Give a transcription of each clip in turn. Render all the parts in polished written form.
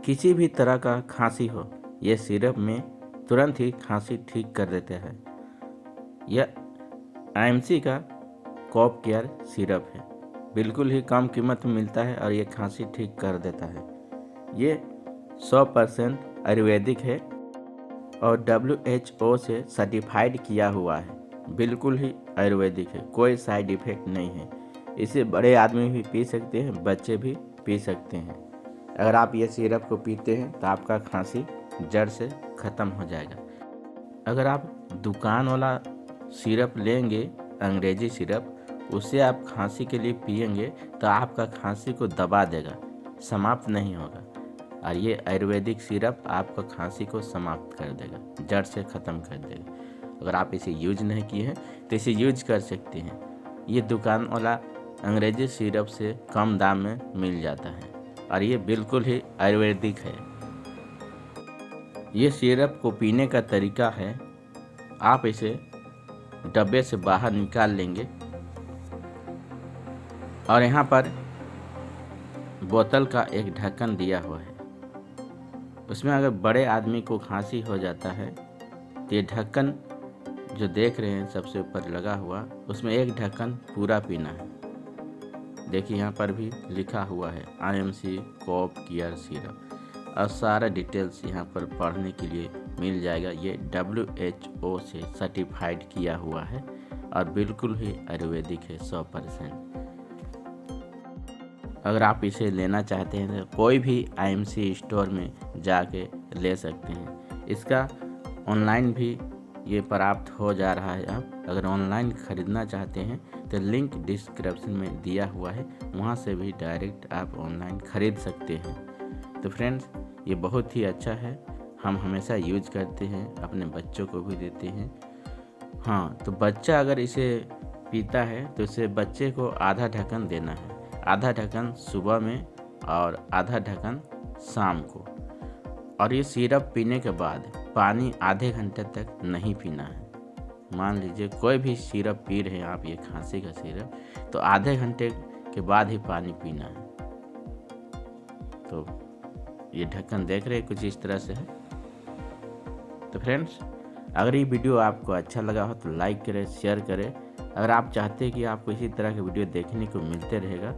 किसी भी तरह का खांसी हो, ये सिरप में तुरंत ही खांसी ठीक कर देता है। यह आईएमसी का कॉप केयर सिरप है, बिल्कुल ही कम कीमत में मिलता है और ये खांसी ठीक कर देता है। ये 100% आयुर्वेदिक है और WHO से सर्टिफाइड किया हुआ है, बिल्कुल ही आयुर्वेदिक है, कोई साइड इफ़ेक्ट नहीं है। इसे बड़े आदमी भी पी सकते हैं, बच्चे भी पी सकते हैं। अगर आप ये सिरप को पीते हैं तो आपका खांसी जड़ से ख़त्म हो जाएगा। अगर आप दुकान वाला सिरप लेंगे, अंग्रेजी सिरप, उसे आप खांसी के लिए पिएंगे तो आपका खांसी को दबा देगा, समाप्त नहीं होगा। और ये आयुर्वेदिक सिरप आपका खांसी को समाप्त कर देगा, जड़ से ख़त्म कर देगा। अगर आप इसे यूज नहीं किए हैं तो इसे यूज कर सकते हैं। ये दुकान वाला अंग्रेजी सिरप से कम दाम में मिल जाता है और ये बिल्कुल ही आयुर्वेदिक है। ये सिरप को पीने का तरीका है, आप इसे डब्बे से बाहर निकाल लेंगे और यहाँ पर बोतल का एक ढक्कन दिया हुआ है। उसमें अगर बड़े आदमी को खांसी हो जाता है तो ये ढक्कन जो देख रहे हैं सबसे ऊपर लगा हुआ, उसमें एक ढक्कन पूरा पीना है। देखिए यहाँ पर भी लिखा हुआ है आईएमसी कॉप केयर सिरप और सारा डिटेल्स यहाँ पर पढ़ने के लिए मिल जाएगा। ये WHO से सर्टिफाइड किया हुआ है और बिल्कुल ही आयुर्वेदिक है 100%। अगर आप इसे लेना चाहते हैं तो कोई भी आईएमसी स्टोर में जाके ले सकते हैं। इसका ऑनलाइन भी ये प्राप्त हो जा रहा है। आप अगर ऑनलाइन ख़रीदना चाहते हैं तो लिंक डिस्क्रिप्शन में दिया हुआ है, वहाँ से भी डायरेक्ट आप ऑनलाइन ख़रीद सकते हैं। तो फ्रेंड्स, ये बहुत ही अच्छा है, हम हमेशा यूज करते हैं, अपने बच्चों को भी देते हैं। हाँ, तो बच्चा अगर इसे पीता है तो इसे बच्चे को आधा ढक्कन देना है, आधा ढक्कन सुबह में और आधा ढक्कन शाम को। और ये सिरप पीने के बाद पानी आधे घंटे तक नहीं पीना है। मान लीजिए कोई भी सिरप पी रहे हैं आप, ये खांसी का सिरप, तो आधे घंटे के बाद ही पानी पीना है। तो ये ढक्कन देख रहे हैं कुछ इस तरह से है। तो फ्रेंड्स, अगर ये वीडियो आपको अच्छा लगा हो तो लाइक करें, शेयर करें। अगर आप चाहते हैं कि आपको इसी तरह के वीडियो देखने को मिलते रहेगा,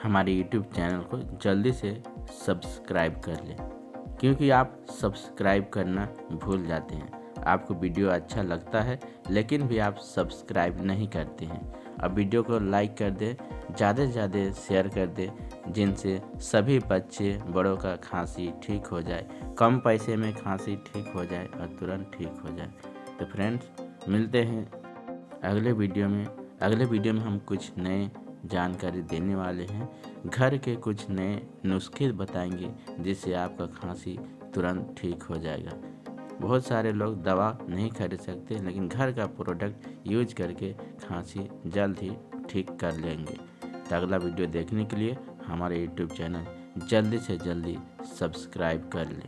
हमारे YouTube चैनल को जल्दी से सब्सक्राइब कर लें, क्योंकि आप सब्सक्राइब करना भूल जाते हैं। आपको वीडियो अच्छा लगता है लेकिन भी आप सब्सक्राइब नहीं करते हैं। अब वीडियो को लाइक कर दें, ज़्यादा से ज़्यादा शेयर कर दें, जिनसे सभी बच्चे बड़ों का खांसी ठीक हो जाए, कम पैसे में खांसी ठीक हो जाए और तुरंत ठीक हो जाए। तो फ्रेंड्स, मिलते हैं अगले वीडियो में। अगले वीडियो में हम कुछ नए जानकारी देने वाले हैं, घर के कुछ नए नुस्खे बताएंगे जिससे आपका खांसी तुरंत ठीक हो जाएगा। बहुत सारे लोग दवा नहीं खरीद सकते, लेकिन घर का प्रोडक्ट यूज करके खांसी जल्द ही ठीक कर लेंगे। तो अगला वीडियो देखने के लिए हमारे YouTube चैनल जल्दी से जल्दी सब्सक्राइब कर लें।